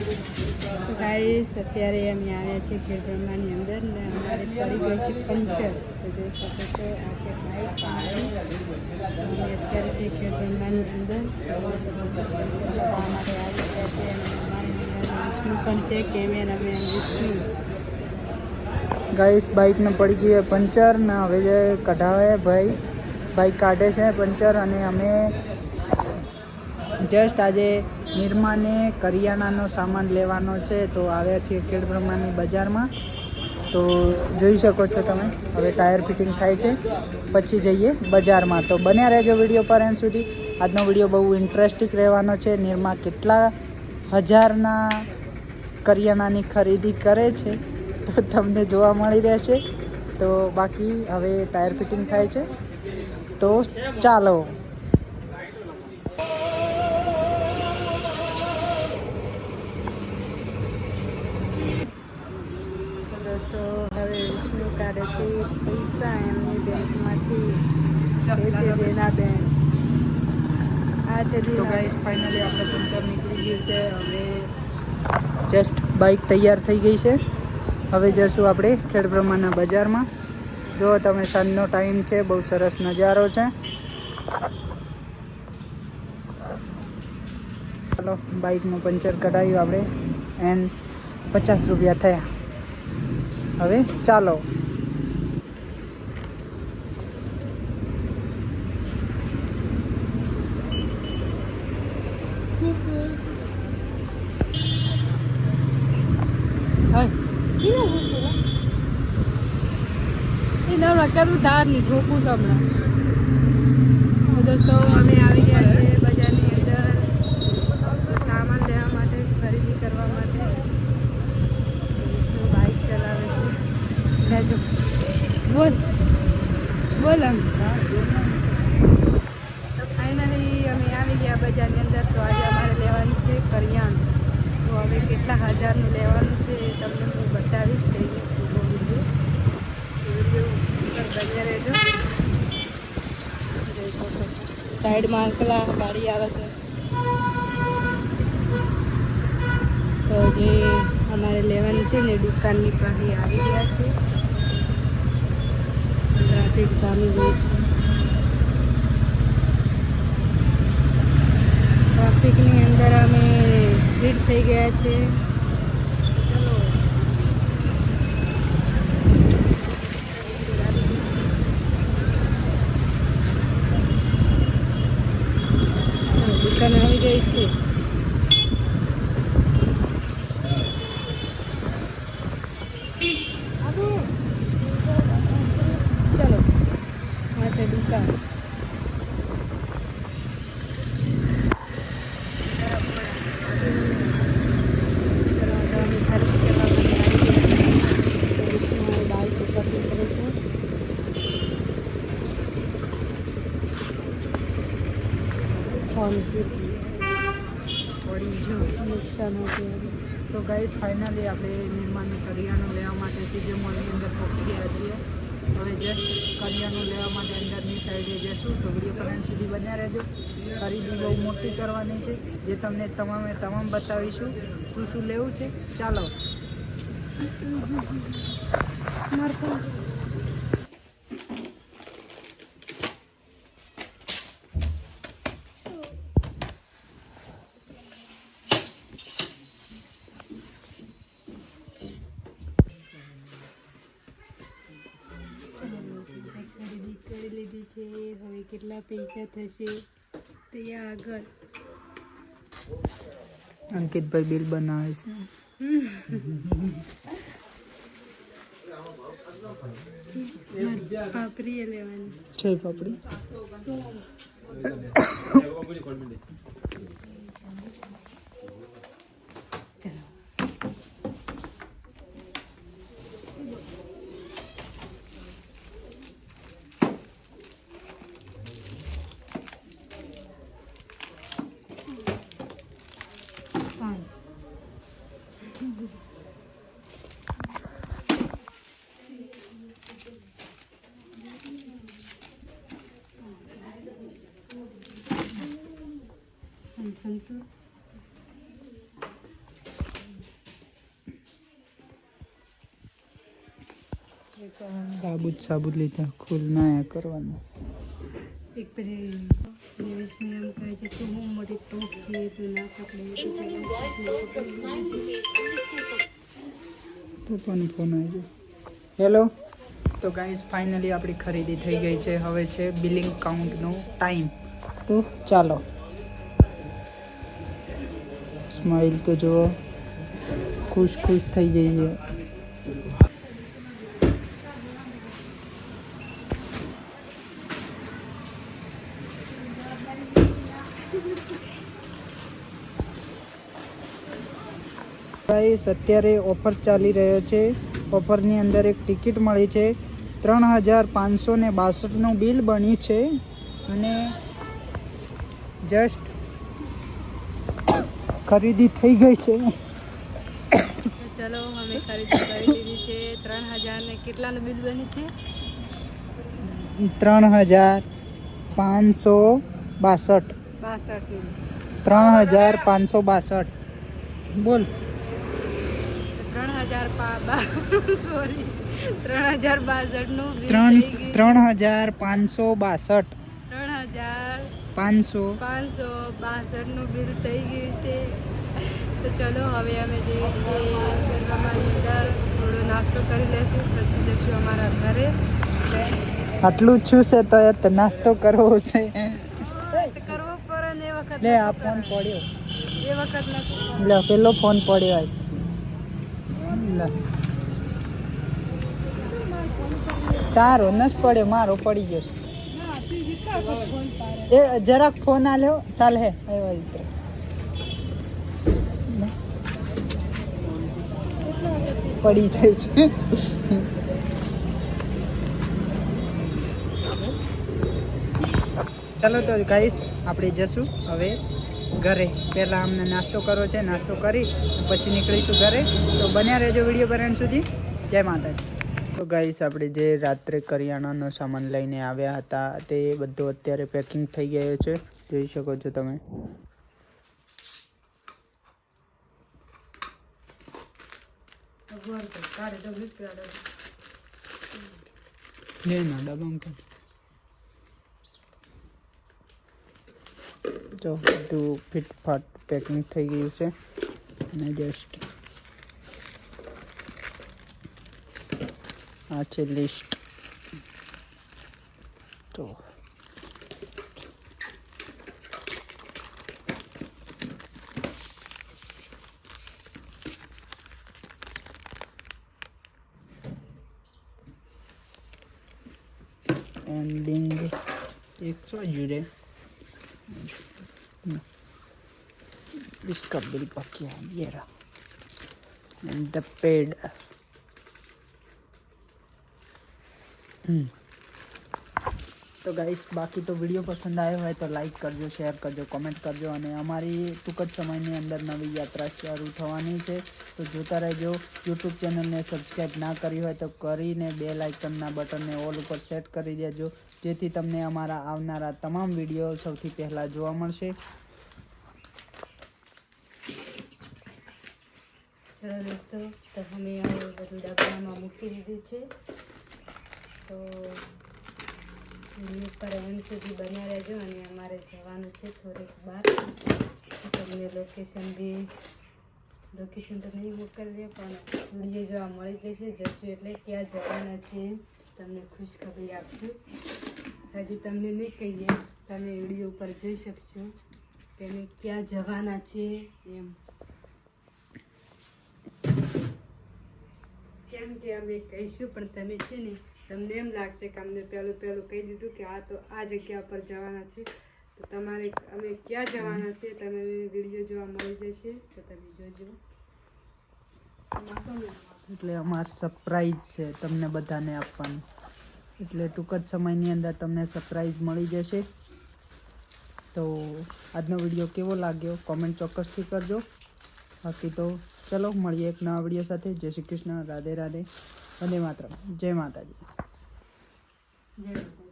તો ગાઈસ અત્યારે અમે આવ્યા છીએ ખેડબ્રહ્માની અંદર ને અમારે પડી ગઈ છે પંચર. તો જોઈ શકો છો આ કે બાઈક અમે અત્યારે છે ખેડબ્રહ્માની અંદર અમારે આવી ગયા છે અને અમારી વિષ્ણુ પણ છે કેમેરામેન વિષ્ણુ. ગાઈસ બાઇકને પડી ગઈ પંચર ને હવે જે કઢાવે ભાઈ બાઇક કાઢે છે પંચર. અને અમે જસ્ટ આજે નિરમાને કરિયાણાનો સામાન લેવાનો છે તો આવ્યા છીએ ખેડબ્રહ્માની બજારમાં. તો જોઈ શકો છો તમે હવે ટાયર ફિટિંગ થાય છે પછી જઈએ બજારમાં. તો બન્યા રહેજો વિડીયો પર એન્ડ સુધી. આજનો વિડીયો બહુ ઇન્ટરેસ્ટિંગ રહેવાનો છે. નિરમા કેટલા હજારના કરિયાણાની ખરીદી કરે છે તો તમને જોવા મળી રહેશે. તો બાકી હવે ટાયર ફિટિંગ થાય છે તો ચાલો. દોસ્તો હવે વિષ્ણુ કાઢે છે પૈસા એમની બેંકમાંથી. એ છે દેનાબેન. આ છે તો ગાઈસ ફાઇનલી આપણે પંચર નીકળી ગયું છે. હવે જસ્ટ બાઇક તૈયાર થઈ ગઈ છે. હવે જઈશું આપણે ખેડબ્રહ્માના બજારમાં. જો તમે સાંજનો ટાઈમ છે, બહુ સરસ નજારો છે. ચાલો બાઇકનું પંચર કઢાવ્યું આપણે એન્ડ 50 રૂપિયા થયા. હવે ચાલો. એના કરું ધાર નહીં ઠોકું છું હમણાં. દોસ્તો અમે આવી ગયા છીએ બજારની અંદર સામાન લેવા માટે, ખરીદી કરવા માટે. બાઇક ચલાવે છે. લેજો બોલ બોલ. એમ તો ફાઇનલી અમે આવી ગયા બજારની અંદર. તો આજે અમારે લેવાનું છે કરિયાણું. તો હવે કેટલા હજારનું લેવાનું છે એ તમને હું બતાવીશ. સાઈડમાં અંકલા ગાડી આવે છે. તો જે અમારે લેવાનું છે ને દુકાનની પાસે આવી ગયા છે. ટ્રાફિક જામી ગઈ છે. ટ્રાફિકની અંદર અમે ફિટ થઈ ગયા છે. દુકાન આવી ગઈ છે. ચલો આ છે દુકાન. નુકસાન હતું. તો ગાઈસ ફાઇનલી આપણે નિર્માણનું કરિયાણું લેવા માટે સીજે મોલની અંદર પહોંચી ગયા છીએ. હવે જસ્ટ કરિયાણું લેવા માટે અંદરની સાઈડે જઈશું. તો વિડીયો પર સુધી બન્યા રહેજો. ખરીદી બહુ મોટી કરવાની છે જે તમને તમામ બતાવીશું શું શું લેવું છે. ચાલો. કરી લીધી છે. હવે કેટલા પૈસા થશે તે આગળ અંકિતભાઈ બિલ બનાવે છે. પાપડી લેવાની છે. પાપડી સંતૂર એક સાબુત લીધા ખુલ ના કરવાનું. એક પેલી દેવેશને એમ કહે છે કે હું મોટી ટોપ છે તો ના પપ્પાનો ફોન આવી ગયો. હેલો. તો ગાઈસ ફાઇનલી આપણી ખરીદી થઈ ગઈ છે. હવે છે બિલિંગ કાઉન્ટનો ટાઈમ. તો ચાલો. સ્માઇલ તો જુઓ, ખુશ થઈ જઈએ. ગાઈસ અત્યારે ઓફર ચાલી રહ્યો છે. ઓફરની અંદર એક ટિકિટ મળી છે. 3562નું બિલ બની છે અને જસ્ટ ખરીદી થઈ ગઈ છે. ચલો અમે ખરીદી કરી લીધી છે. 3000 ને કેટલાનું બિલ બની છે? 3562. 3562. બોલ. 3062 નું બિલ 3562. 3562 નું બિલ થઈ ગયું છે. તો ચલો હવે અમે જઈએ છીએ અમારી અંદર થોડો નાસ્તો કરી લઈશું, પછી જઈશું અમારા ઘરે. આટલું છું છે તો નાસ્તો કરવો છે. કરવો પડે ને એ વખત લે આ ફોન પડ્યો. એ વખત નથી. લે પેલો ફોન પડ્યો. લે તારો નસ પડ્યો, મારો પડી ગયો. એ જરાક ફોન આલ્યો ચાલ હે આવ્યા પડી જાય છે. ચાલો તો ગાઈસ આપણે જશું હવે ઘરે. પહેલાં અમને નાસ્તો કરવો છે, નાસ્તો કરી પછી નીકળીશું ઘરે. તો બન્યા રહેજો વિડીયો પર એન્ડ સુધી. જય માતાજી. તો ગાઈસ આપણે જે રાત્રે કરિયાણાનો સામાન લઈને આવ્યા હતા તે બધું અત્યારે પેકિંગ થઈ ગયો છે, જોઈ શકો છો તમે. જો બધું ફિટફાટ પેકિંગ થઈ ગયું છે અને જસ્ટ આ છે લિસ્ટ. તો एंडिंग एक सौ जुड़े इसका बिल बाकी है ये रहा एंड द पेड. तो गाइस बाकी तो वीडियो पसंद आए હોય તો લાઈક કરજો, શેર કરજો, કમેન્ટ કરજો અને અમારી ટૂંક જ સમયની અંદર નવી યાત્રા શરૂ થવાની છે તો જોતા રહેજો. યુટ્યુબ ચેનલને સબસ્ક્રાઈબ ના કરી હોય તો કરીને બેલ આઇકનના બટનને ઓલ ઉપર સેટ કરી દેજો, જેથી તમને અમારા આવનારા તમામ વિડીયો સૌથી પહેલાં જોવા મળશે. ચલો દોસ્તો, તો અમે બધું ડબ્બામાં મૂકી દીધું છે. તો વિડીયો પર એન્ડ સુધી બન્યા રહેજો અને અમારે જવાનું છે થોડીક બહાર. તમને લોકેશન તો નહીં મોકલીએ પણ વિડીયો જોવા મળી જશે. જશું એટલે ક્યાં જવાના છે તમને ખુશખબરી આપશું. હજી તમને નહીં કહીએ, તમે વિડીયો ઉપર જોઈ શકશો કે અમે ક્યાં જવાના છે એમ. કેમ કે અમે કહીશું પણ તમે છે ને તમને એમ લાગશે કે અમને પહેલું કહી દીધું કે આ તો આ જગ્યા પર જવાના છે. તો તમારે અમે ક્યાં જવાના છે તમે વિડીયો જોવા મળી જશે તો તમે જોજો. એટલે અમાર સરપ્રાઈઝ છે તમને બધાને આપવાનું, એટલે ટૂંક જ સમયની અંદર તમને સરપ્રાઈઝ મળી જશે. તો આજનો વિડીયો કેવો લાગ્યો કોમેન્ટ ચોક્કસથી કરજો. બાકી તો ચલો મળીએ એક નવા વિડીયો સાથે. જય શ્રી કૃષ્ણ, રાધે રાધે, વંદે માતરમ, જય માતાજી. જય માતાજી.